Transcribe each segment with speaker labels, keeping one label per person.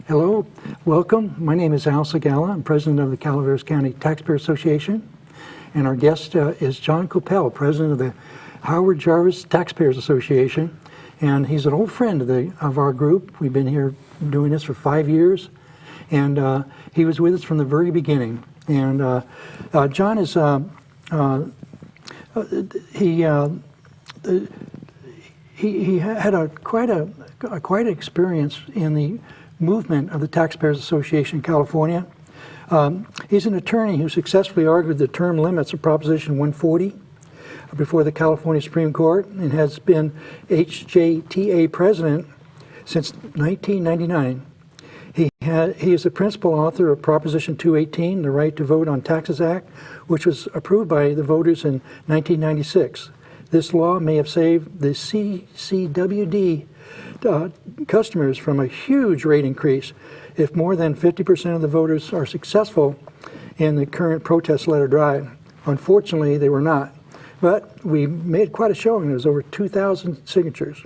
Speaker 1: Hello, welcome. My name is Al Segalla. I'm president of the Calaveras County Taxpayer Association, and our guest is Jon Coupal, president of the Howard Jarvis Taxpayers Association, and he's an old friend of our group. We've been here doing this for 5 years, and he was with us from the very beginning. And Jon is he had quite an experience in the movement of the Taxpayers Association in California. He's an attorney who successfully argued the term limits of Proposition 140 before the California Supreme Court and has been HJTA president since 1999. He is the principal author of Proposition 218, the Right to Vote on Taxes Act, which was approved by the voters in 1996. This law may have saved the CCWD customers from a huge rate increase if more than 50% of the voters are successful in the current protest letter drive. Unfortunately, they were not, but we made quite a showing. There was over 2,000 signatures.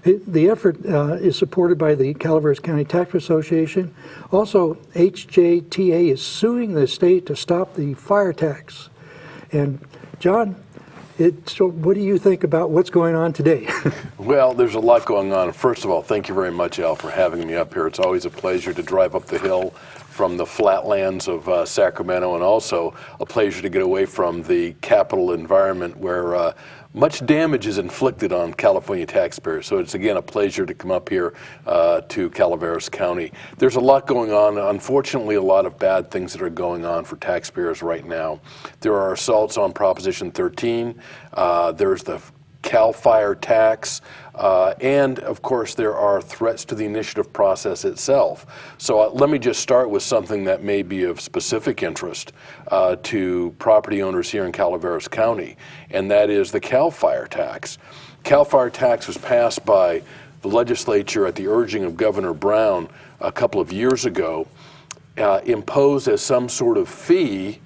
Speaker 1: The effort is supported by the Calaveras County Taxpayer Association. Also, HJTA is suing the state to stop the fire tax. And Jon, so what do you think about what's going on today?
Speaker 2: Well, there's a lot going on. First of all, thank you very much, Al, for having me up here. It's always a pleasure to drive up the hill from the flatlands of Sacramento, and also a pleasure to get away from the capital environment where much damage is inflicted on California taxpayers. So it's, again, a pleasure to come up here to Calaveras County. There's a lot going on. Unfortunately, a lot of bad things that are going on for taxpayers right now. There are assaults on Proposition 13. There's the CAL FIRE tax, and of course there are threats to the initiative process itself. So let me just start with something that may be of specific interest to property owners here in Calaveras County, and that is the CAL FIRE tax. CAL FIRE tax was passed by the legislature at the urging of Governor Brown a couple of years ago, imposed as some sort of fee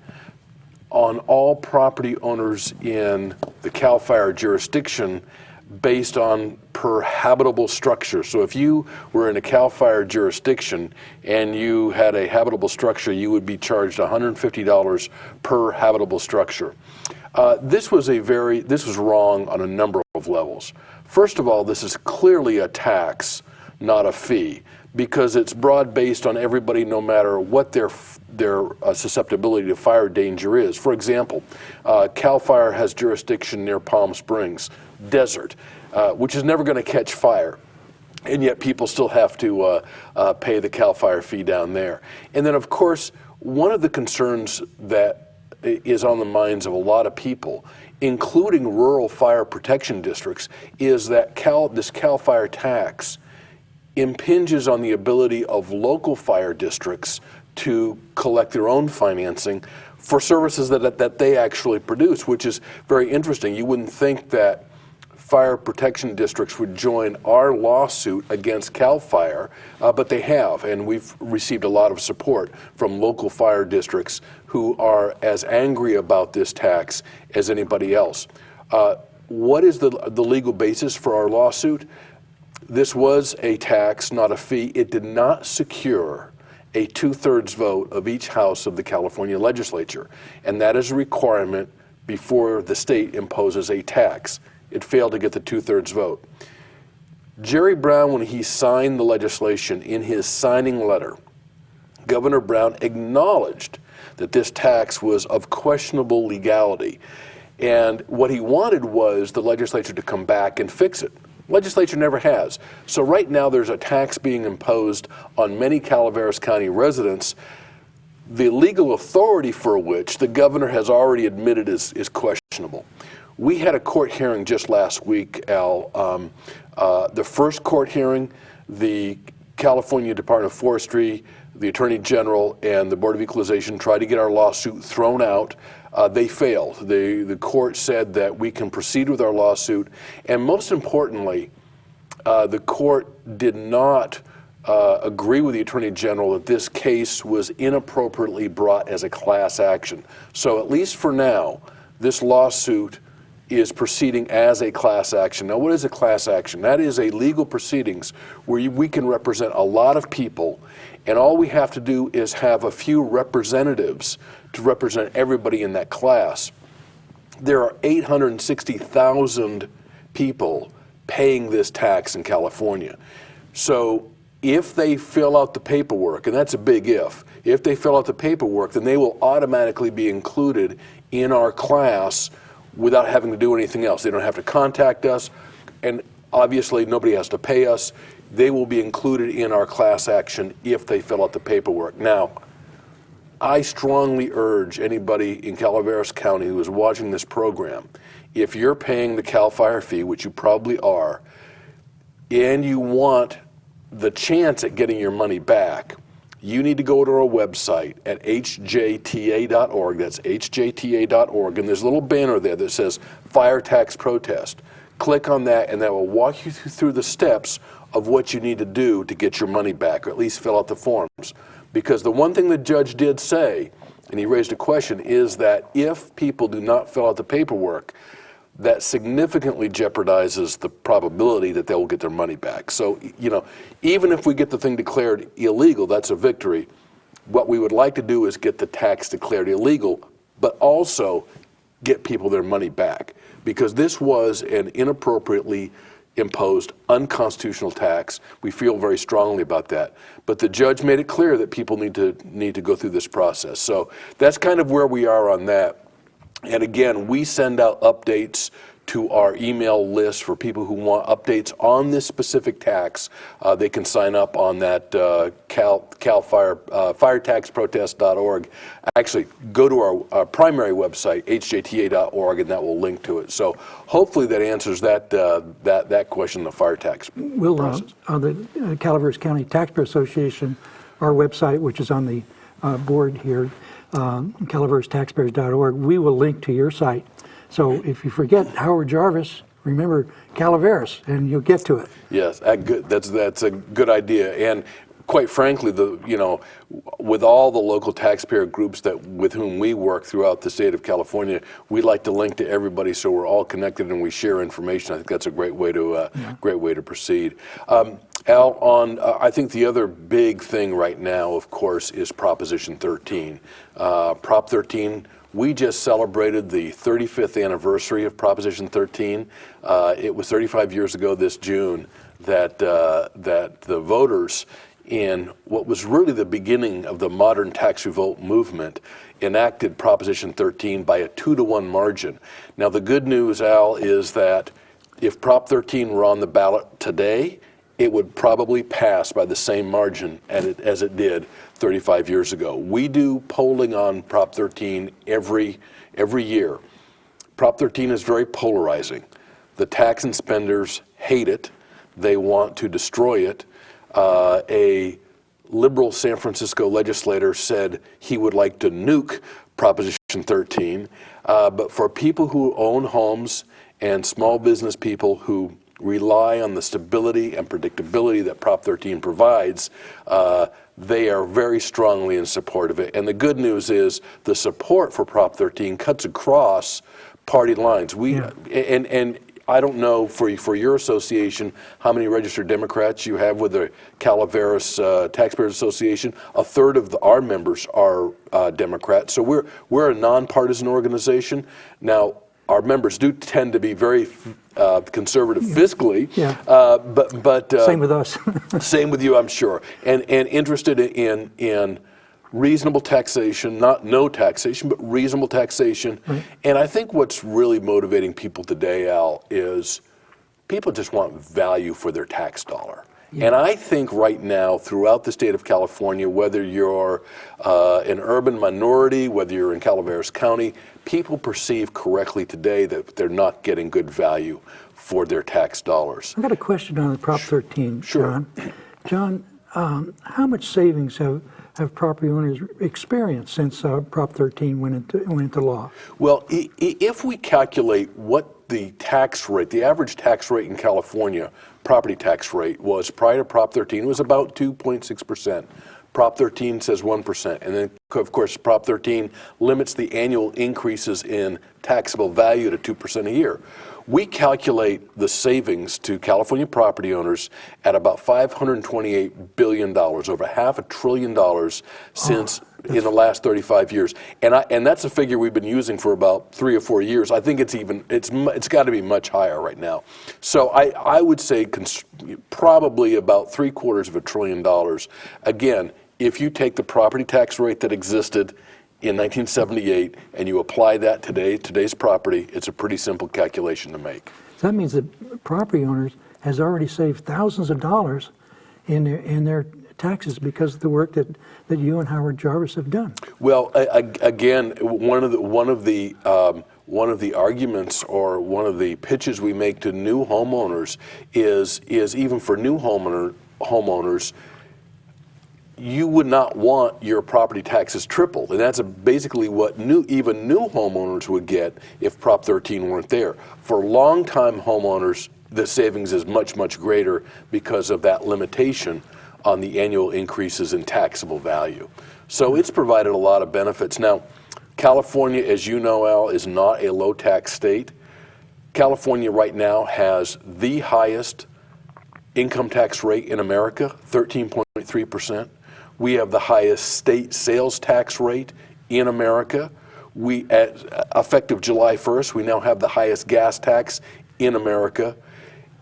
Speaker 2: on all property owners in the CAL FIRE jurisdiction based on per habitable structure. So if you were in a CAL FIRE jurisdiction and you had a habitable structure, you would be charged $150 per habitable structure. This was wrong on a number of levels. First of all, this is clearly a tax, not a fee, because it's broad-based on everybody no matter what their susceptibility to fire danger is. For example, CAL FIRE has jurisdiction near Palm Springs, desert, which is never going to catch fire, and yet people still have to pay the CAL FIRE fee down there. And then, of course, one of the concerns that is on the minds of a lot of people, including rural fire protection districts, is that this CAL FIRE tax impinges on the ability of local fire districts to collect their own financing for services that they actually produce, which is very interesting. You wouldn't think that fire protection districts would join our lawsuit against CAL FIRE, but they have, and we've received a lot of support from local fire districts who are as angry about this tax as anybody else. What is the legal basis for our lawsuit? This was a tax, not a fee. It did not secure a 2/3 vote of each house of the California legislature, and that is a requirement before the state imposes a tax. It failed to get the 2/3 vote. Jerry Brown, when he signed the legislation, in his signing letter, Governor Brown acknowledged that this tax was of questionable legality, and what he wanted was the legislature to come back and fix it. Legislature never has. So right now there's a tax being imposed on many Calaveras County residents the legal authority for which the governor has already admitted is questionable. We had a court hearing just last week, Al. The first court hearing, the California Department of Forestry, the Attorney General, and the Board of Equalization tried to get our lawsuit thrown out. They failed. The court said that we can proceed with our lawsuit, and most importantly, the court did not agree with the Attorney General that this case was inappropriately brought as a class action. So at least for now, this lawsuit is proceeding as a class action. Now, what is a class action? That is a legal proceedings where we can represent a lot of people, and all we have to do is have a few representatives to represent everybody in that class. There are 860,000 people paying this tax in California. So if they fill out the paperwork, and that's a big if they fill out the paperwork, then they will automatically be included in our class without having to do anything else. They don't have to contact us, and obviously nobody has to pay us. They will be included in our class action if they fill out the paperwork. Now, I strongly urge anybody in Calaveras County who is watching this program, if you're paying the CAL FIRE fee, which you probably are, and you want the chance at getting your money back, you need to go to our website at hjta.org. That's hjta.org, and there's a little banner there that says Fire Tax Protest. Click on that, and that will walk you through the steps of what you need to do to get your money back, or at least fill out the forms. Because the one thing the judge did say, and he raised a question, is that if people do not fill out the paperwork, that significantly jeopardizes the probability that they will get their money back. So, even if we get the thing declared illegal, that's a victory. What we would like to do is get the tax declared illegal, but also get people their money back. Because this was an inappropriately imposed unconstitutional tax. We feel very strongly about that. But the judge made it clear that people need to go through this process. So that's kind of where we are on that. And again, we send out updates to our email list for people who want updates on this specific tax. They can sign up on that firetaxprotest.org. Actually, go to our primary website, hjta.org, and that will link to it. So hopefully that answers that question, the fire tax process.
Speaker 1: On the Calaveras County Taxpayer Association, our website, which is on the board here, calaveras.taxpayers.org, we will link to your site. So if you forget Howard Jarvis, remember Calaveras, and you'll get to it.
Speaker 2: Yes, that's a good idea. And quite frankly, with all the local taxpayer groups with whom we work throughout the state of California, we like to link to everybody so we're all connected and we share information. I think that's a great way to proceed. Al, I think the other big thing right now, of course, is Proposition 13. Prop 13. We just celebrated the 35th anniversary of Proposition 13. It was 35 years ago this June that the voters, in what was really the beginning of the modern tax revolt movement, enacted Proposition 13 by a 2-to-1 margin. Now, the good news, Al, is that if Prop 13 were on the ballot today, it would probably pass by the same margin as it did 35 years ago. We do polling on Prop 13 every year. Prop 13 is very polarizing. The tax and spenders hate it. They want to destroy it. A liberal San Francisco legislator said he would like to nuke Proposition 13. But for people who own homes and small business people who rely on the stability and predictability that Prop 13 provides, they are very strongly in support of it. And the good news is the support for Prop 13 cuts across party lines. And I don't know for your association how many registered Democrats you have with the Calaveras Taxpayers Association. A third of our members are Democrats, so we're a nonpartisan organization. Now, our members do tend to be very conservative fiscally, but
Speaker 1: same with us.
Speaker 2: Same with you, I'm sure, and interested in reasonable taxation, not no taxation, but reasonable taxation. Right. And I think what's really motivating people today, Al, is people just want value for their tax dollar. And I think right now, throughout the state of California, whether you're an urban minority, whether you're in Calaveras County, people perceive correctly today that they're not getting good value for their tax dollars.
Speaker 1: I've got a question on the Prop 13,
Speaker 2: Sure.
Speaker 1: John, how much savings have property owners experienced since Prop 13 went into law?
Speaker 2: Well, if we calculate what the tax rate, the average tax rate in California, property tax rate was prior to Prop 13, it was about 2.6%. Prop 13 says 1%. And then, of course, Prop 13 limits the annual increases in taxable value to 2% a year. We calculate the savings to California property owners at about $528 billion, over $500 billion since in the last 35 years. And that's a figure we've been using for about 3 or 4 years. I think it's got to be much higher right now. So I would say probably about $750 billion. Again, if you take the property tax rate that existed in 1978 and you apply that today's property, it's a pretty simple calculation to make.
Speaker 1: So that means that property owners has already saved thousands of dollars in their taxes because of the work that you and Howard Jarvis have done.
Speaker 2: Well, again, one of the arguments or one of the pitches we make to new homeowners is even for new homeowners, you would not want your property taxes tripled, and that's basically what even new homeowners would get if Prop 13 weren't there. For longtime homeowners, the savings is much, much greater because of that limitation on the annual increases in taxable value. So it's provided a lot of benefits. Now, California, as you know, Al, is not a low-tax state. California right now has the highest income tax rate in America, 13.3%. We have the highest state sales tax rate in America. Effective July 1st, we now have the highest gas tax in America.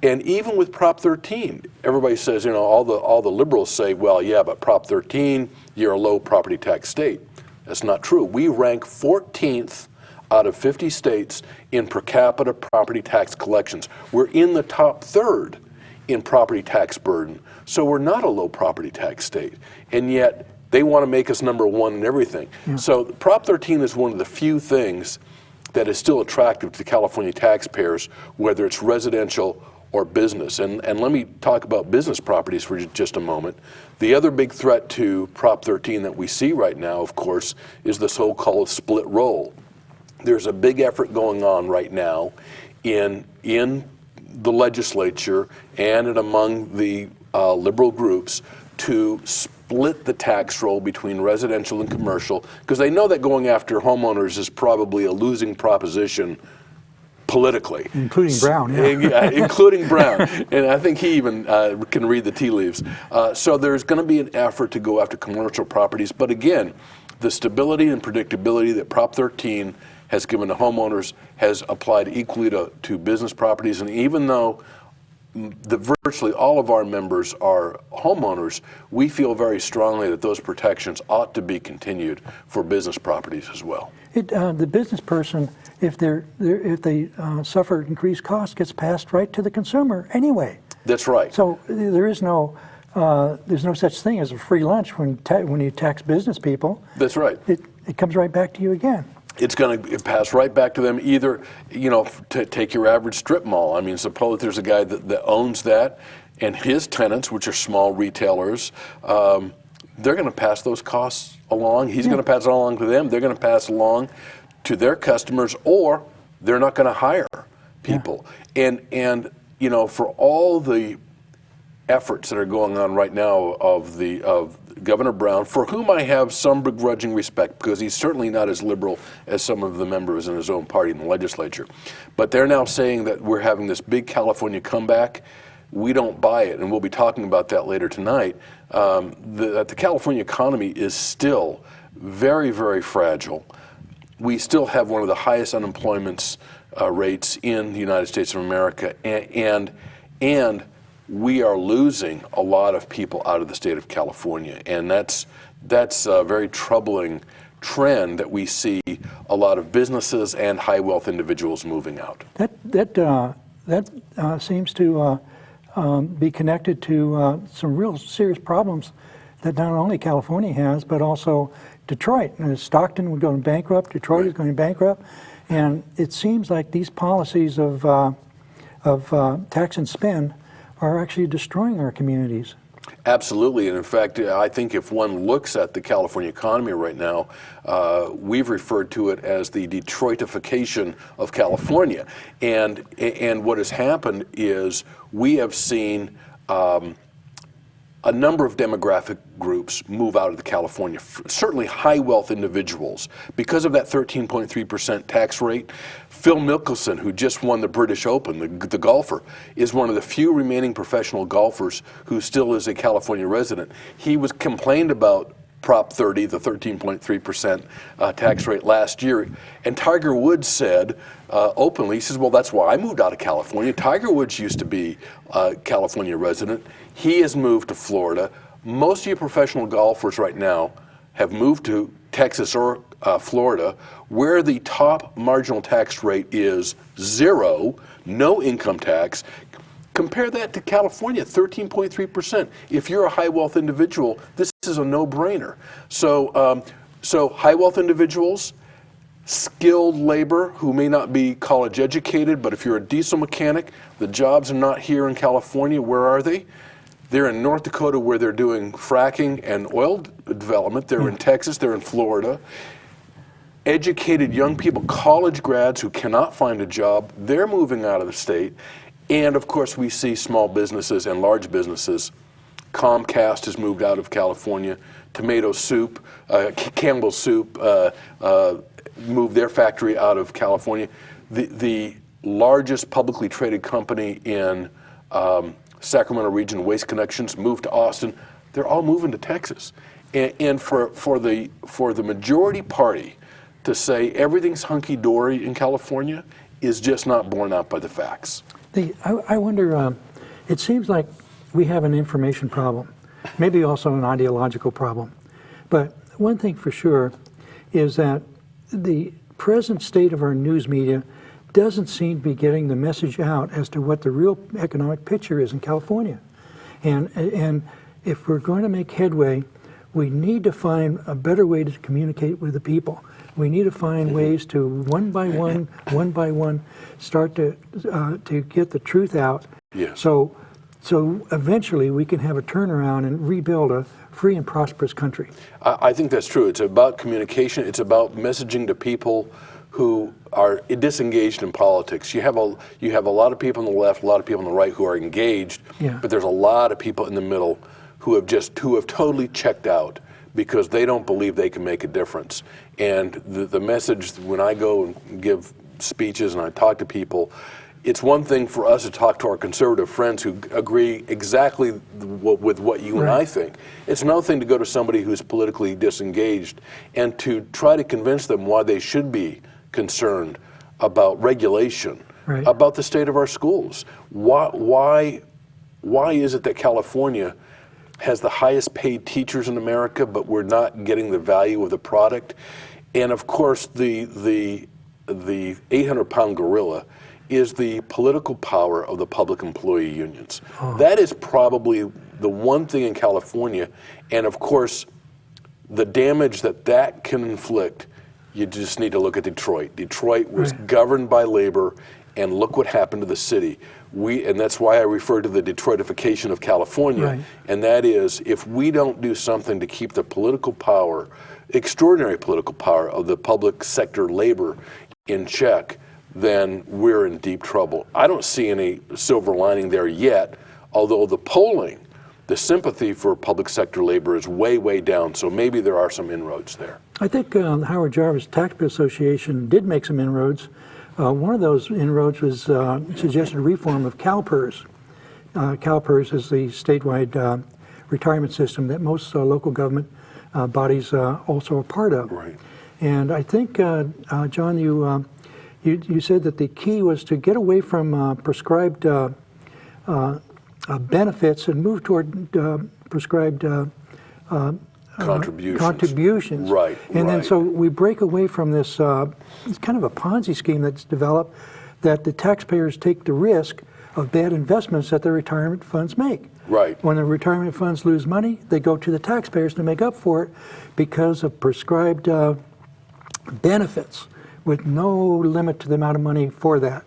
Speaker 2: And even with Prop 13, everybody says, all the liberals say, well, yeah, but Prop 13, you're a low property tax state. That's not true. We rank 14th out of 50 states in per capita property tax collections. We're in the top third in property tax burden. So we're not a low property tax state. And yet they want to make us number one in everything. Yeah. So Prop 13 is one of the few things that is still attractive to California taxpayers, whether it's residential or business. And let me talk about business properties for just a moment. The other big threat to Prop 13 that we see right now, of course, is the so-called split roll. There's a big effort going on right now in the legislature and among the liberal groups to split the tax roll between residential and commercial, because they know that going after homeowners is probably a losing proposition politically.
Speaker 1: Including Brown, yeah.
Speaker 2: Including Brown. And I think he even can read the tea leaves. So there's going to be an effort to go after commercial properties. But again, the stability and predictability that Prop 13 has given to homeowners has applied equally to business properties. And even though virtually all of our members are homeowners, we feel very strongly that those protections ought to be continued for business properties as well.
Speaker 1: The business person, if they suffer increased costs, gets passed right to the consumer anyway.
Speaker 2: That's right.
Speaker 1: So there's no such thing as a free lunch when you tax business people.
Speaker 2: That's right.
Speaker 1: It comes right back to you again.
Speaker 2: It's going to pass right back to them, either, to take your average strip mall. I mean, suppose there's a guy that owns that, and his tenants, which are small retailers, they're going to pass those costs along. He's going to pass it along to them. They're going to pass along to their customers, or they're not going to hire people. Yeah. And for all the efforts that are going on right now of Governor Brown, for whom I have some begrudging respect, because he's certainly not as liberal as some of the members in his own party in the legislature. But they're now saying that we're having this big California comeback. We don't buy it, and we'll be talking about that later tonight. That the California economy is still very, very fragile. We still have one of the highest unemployment rates in the United States of America, and we are losing a lot of people out of the state of California, and that's a very troubling trend that we see a lot of businesses and high wealth individuals moving out.
Speaker 1: That seems to be connected to some real serious problems that not only California has, but also Detroit. Stockton would go bankrupt, Detroit is going bankrupt, and it seems like these policies of tax and spend are actually destroying our communities.
Speaker 2: Absolutely, and in fact, I think if one looks at the California economy right now, we've referred to it as the Detroitification of California. And what has happened is we have seen a number of demographic groups move out of California, certainly high wealth individuals. Because of that 13.3% tax rate, Phil Mickelson, who just won the British Open, the golfer, is one of the few remaining professional golfers who still is a California resident. He was complained about Prop 30, the 13.3% tax rate last year. And Tiger Woods said openly, he says, well, that's why I moved out of California. Tiger Woods used to be a California resident. He has moved to Florida. Most of your professional golfers right now have moved to Texas or Florida, where the top marginal tax rate is 0, no income tax. Compare that to California, 13.3%. If you're a high wealth individual, this is a no-brainer. So high wealth individuals, skilled labor who may not be college educated, but if you're a diesel mechanic, the jobs are not here in California. Where are they? They're in North Dakota, where they're doing fracking and oil development. They're in Texas, they're in Florida. Educated young people, college grads who cannot find a job, they're moving out of the state. And of course, we see small businesses and large businesses. Comcast has moved out of California. Tomato Soup, Campbell's Soup moved their factory out of California. The largest publicly traded company in Sacramento region, Waste Connections, moved to Austin. They're all moving to Texas. And for the majority party to say everything's hunky-dory in California is just not borne out by the facts.
Speaker 1: I wonder, it seems like we have an information problem, maybe also an ideological problem. But one thing for sure is that the present state of our news media doesn't seem to be getting the message out as to what the real economic picture is in California. And if we're going to make headway, we need to find a better way to communicate with the people. We need to find ways to one by one, start to get the truth out.
Speaker 2: Yes.
Speaker 1: So eventually we can have a turnaround and rebuild a free and prosperous country.
Speaker 2: I think that's true. It's about communication. It's about messaging to people who are disengaged in politics. You have a lot of people on the left, a lot of people on the right who are engaged, but there's a lot of people in the middle who have totally checked out because they don't believe they can make a difference. And the message, when I go and give speeches and I talk to people, it's one thing for us to talk to our conservative friends who agree exactly with what you and I think. It's another thing to go to somebody who's politically disengaged and to try to convince them why they should be concerned about regulation, about the state of our schools. Why is it that California has the highest paid teachers in America, but we're not getting the value of the product? And of course, the 800-pound gorilla is the political power of the public employee unions. That is probably the one thing in California, and of course, the damage that can inflict. You just need to look at Detroit. Detroit was governed by labor, and look what happened to the city. And that's why I refer to the Detroitification of California, and that is, if we don't do something to keep the political power, extraordinary political power of the public sector labor in check, then we're in deep trouble. I don't see any silver lining there yet, although the polling, the sympathy for public sector labor is way, way down, so maybe there are some inroads there.
Speaker 1: I think the Howard Jarvis Taxpayer Association did make some inroads. One of those inroads was suggested reform of CalPERS. CalPERS is the statewide retirement system that most local government bodies also are part of. And I think, John, you said that the key was to get away from prescribed benefits and move toward prescribed contributions. And then so we break away from this it's kind of a Ponzi scheme that's developed, that the taxpayers take the risk of bad investments that the retirement funds make.
Speaker 2: Right.
Speaker 1: When the retirement funds lose money, they go to the taxpayers to make up for it because of prescribed benefits with no limit to the amount of money for that.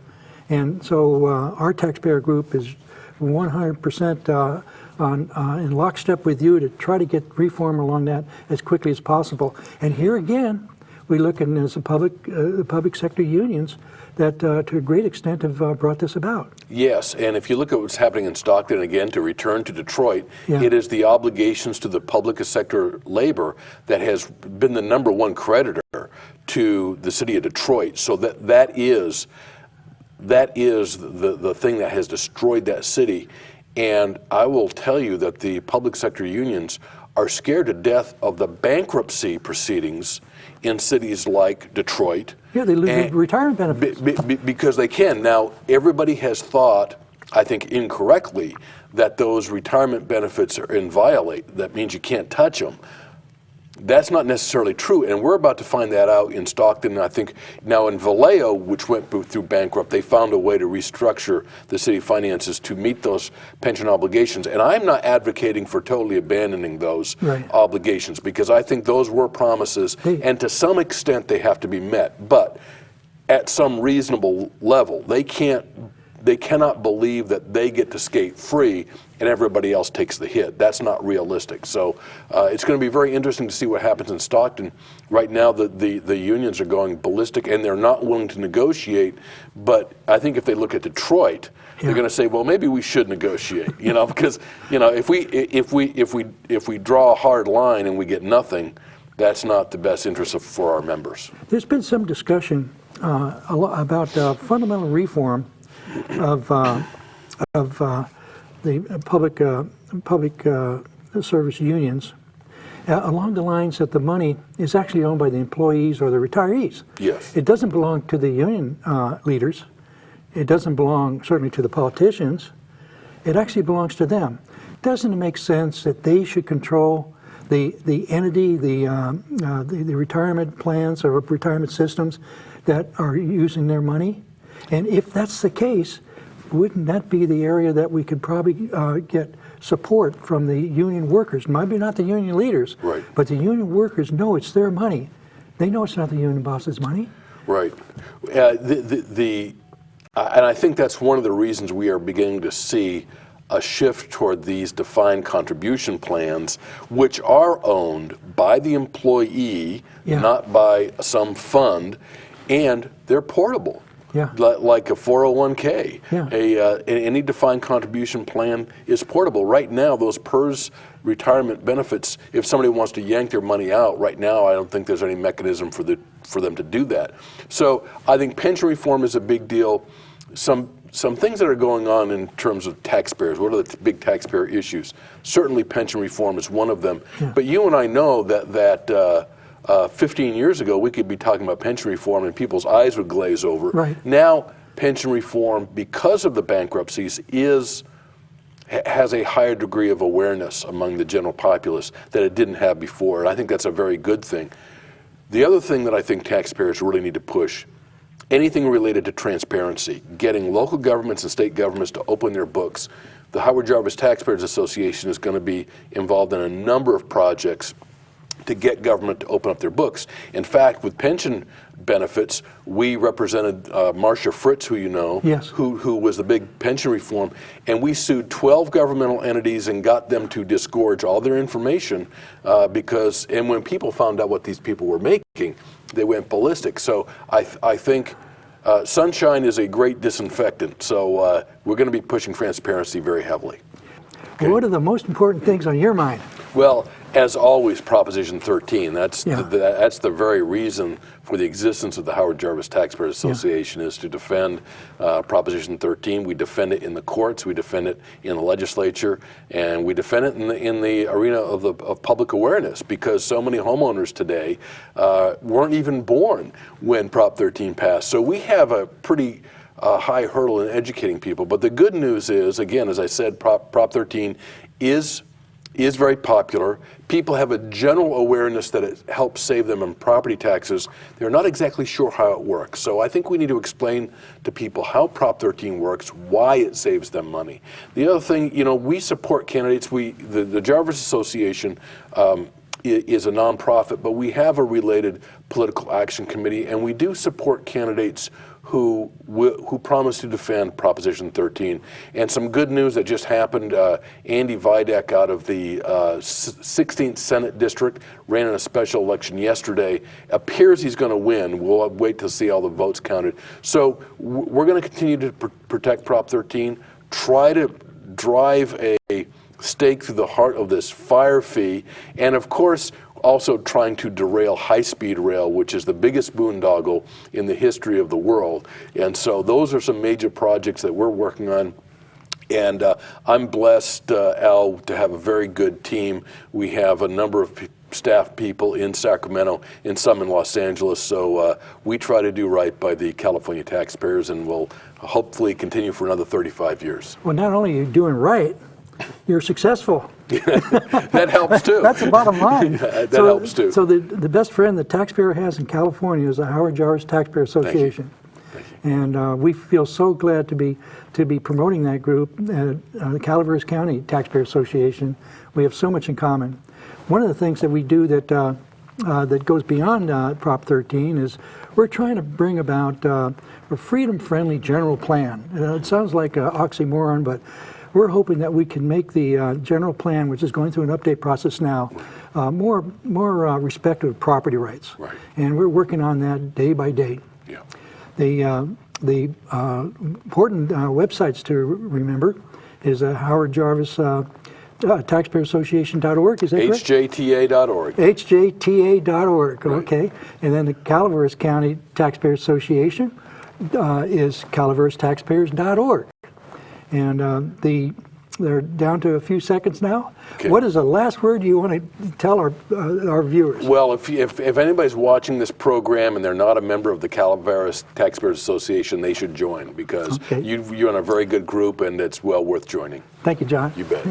Speaker 1: And so our taxpayer group is 100% in lockstep with you to try to get reform along that as quickly as possible. And here again, we look at it as the public sector unions that to a great extent have brought this about.
Speaker 2: Yes, and if you look at what's happening in Stockton, again, to return to Detroit,
Speaker 1: Yeah.
Speaker 2: it is the obligations to the public sector labor that has been the #1 creditor to the city of Detroit. So that is the thing that has destroyed that city. And I will tell you that the public sector unions are scared to death of the bankruptcy proceedings in cities like Detroit.
Speaker 1: Yeah, they lose their retirement benefits.
Speaker 2: Because they can. Now, everybody has thought, I think incorrectly, that those retirement benefits are inviolate. That means you can't touch them. That's not necessarily true, and we're about to find that out in Stockton. I think now in Vallejo, which went through bankrupt, they found a way to restructure the city finances to meet those pension obligations. And I'm not advocating for totally abandoning those obligations, because I think those were promises, and to some extent they have to be met. But at some reasonable level, they cannot believe that they get to skate free and everybody else takes the hit. That's not realistic. So it's going to be very interesting to see what happens in Stockton. Right now, the unions are going ballistic and they're not willing to negotiate. But I think if they look at Detroit, they're going to say, well, maybe we should negotiate. Because if we draw a hard line and we get nothing, that's not the best interest for our members.
Speaker 1: There's been some discussion about fundamental reform of the public service unions along the lines that the money is actually owned by the employees or the retirees.
Speaker 2: Yes.
Speaker 1: It doesn't belong to the union leaders. It doesn't belong certainly to the politicians. It actually belongs to them. Doesn't it make sense that they should control the entity, the retirement plans or retirement systems that are using their money? And if that's the case, wouldn't that be the area that we could probably get support from the union workers? Maybe not the union leaders,
Speaker 2: right,
Speaker 1: but the union workers know it's their money. They know it's not the union boss's money.
Speaker 2: Right. And I think that's one of the reasons we are beginning to see a shift toward these defined contribution plans, which are owned by the employee, not by some fund, and they're portable.
Speaker 1: Yeah.
Speaker 2: Like a 401k.
Speaker 1: Yeah.
Speaker 2: Any defined contribution plan is portable. Right now, those PERS retirement benefits, if somebody wants to yank their money out, right now I don't think there's any mechanism for them to do that. So I think pension reform is a big deal. Some things that are going on in terms of taxpayers, what are the big taxpayer issues? Certainly pension reform is one of them. Yeah. But you and I know that 15 years ago, we could be talking about pension reform and people's eyes would glaze over.
Speaker 1: Right.
Speaker 2: Now, pension reform, because of the bankruptcies, has a higher degree of awareness among the general populace that it didn't have before, and I think that's a very good thing. The other thing that I think taxpayers really need to push, anything related to transparency, getting local governments and state governments to open their books. The Howard Jarvis Taxpayers Association is going to be involved in a number of projects to get government to open up their books. In fact, with pension benefits, we represented Marcia Fritz, who you know,
Speaker 1: yes,
Speaker 2: who was the big pension reform, and we sued 12 governmental entities and got them to disgorge all their information and when people found out what these people were making, they went ballistic. So I think sunshine is a great disinfectant, so we're going to be pushing transparency very heavily.
Speaker 1: Okay. What are the most important things on your mind?
Speaker 2: Well, as always, Proposition 13. That's the very reason for the existence of the Howard Jarvis Taxpayer Association is to defend Proposition 13. We defend it in the courts, we defend it in the legislature, and we defend it in the arena of public awareness, because so many homeowners today weren't even born when Prop 13 passed. So we have a pretty high hurdle in educating people. But the good news is, again, as I said, Prop 13 is is very popular. People have a general awareness that it helps save them on property taxes. They're not exactly sure how it works. So I think we need to explain to people how Prop 13 works, why it saves them money. The other thing, you know, we support candidates. The Jarvis Association is a nonprofit, but we have a related political action committee, and we do support candidates who promise to defend Proposition 13. And some good news that just happened, Andy Videk out of the 16th Senate District ran in a special election yesterday. Appears he's going to win. We'll wait to see all the votes counted. So we're going to continue to protect Prop 13, try to drive a stake through the heart of this fire fee, and of course also trying to derail high-speed rail, which is the biggest boondoggle in the history of the world. And so those are some major projects that we're working on. And I'm blessed, Al, to have a very good team. We have a number of staff people in Sacramento and some in Los Angeles. So we try to do right by the California taxpayers, and we'll hopefully continue for another 35 years.
Speaker 1: Well, not only are you doing right, you're successful.
Speaker 2: That helps too.
Speaker 1: That's the bottom line.
Speaker 2: That helps too.
Speaker 1: So the best friend the taxpayer has in California is the Howard Jarvis Taxpayer Association.
Speaker 2: Thank you.
Speaker 1: And we feel so glad to be promoting that group, the Calaveras County Taxpayer Association. We have so much in common. One of the things that we do that goes beyond Prop 13 is we're trying to bring about a freedom-friendly general plan. It sounds like an oxymoron, but we're hoping that we can make the general plan, which is going through an update process now, more respectful of property rights.
Speaker 2: Right.
Speaker 1: And we're working on that day by day.
Speaker 2: Yeah.
Speaker 1: The important websites to remember is Howard Jarvis taxpayerassociation.org, is that correct?
Speaker 2: HJTA.org.
Speaker 1: HJTA.org,
Speaker 2: Right.
Speaker 1: okay. And then the Calaveras County Taxpayer Association is calaveras.taxpayers.org. And they're down to a few seconds now.
Speaker 2: Okay.
Speaker 1: What is the last word you want to tell our viewers?
Speaker 2: Well, if anybody's watching this program and they're not a member of the Calaveras Taxpayers Association, they should join, because
Speaker 1: Okay.
Speaker 2: you're in a very good group and it's well worth joining.
Speaker 1: Thank you, John.
Speaker 2: You bet.